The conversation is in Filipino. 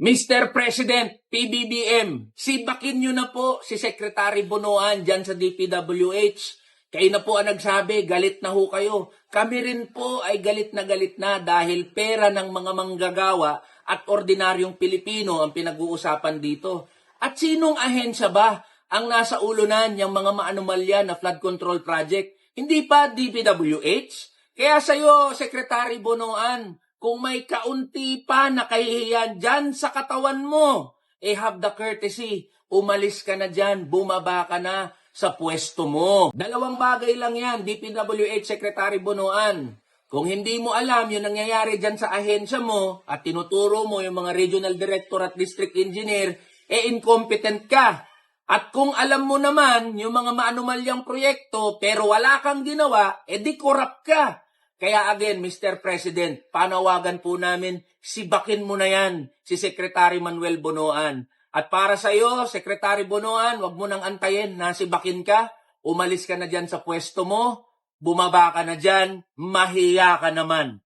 Mr. President, PBBM, sibakin nyo na po si Secretary Bonoan dyan sa DPWH. Kayo na po ang nagsabi, galit na ho kayo. Kami rin po ay galit na dahil pera ng mga manggagawa at ordinaryong Pilipino ang pinag-uusapan dito. At sinong ahensya ba ang nasa ulunan yung mga maanomalya na flood control project? Hindi pa DPWH? Kaya sa'yo, Secretary Bonoan, kung may kaunti pa na kahihiyan dyan sa katawan mo, have the courtesy, umalis ka na dyan, bumaba ka na sa pwesto mo. Dalawang bagay lang yan, DPWH Secretary Bonoan. Kung hindi mo alam yung nangyayari dyan sa ahensya mo at tinuturo mo yung mga regional director at district engineer, incompetent ka. At kung alam mo naman yung mga maanumalyang proyekto pero wala kang ginawa, di corrupt ka. Kaya again, Mr. President, panawagan po namin, sibakin mo na yan si Secretary Manuel Bonoan. At para sa iyo, Secretary Bonoan, wag mo nang antayin na sibakin ka, umalis ka na dyan sa pwesto mo, bumaba ka na dyan, mahiya ka naman.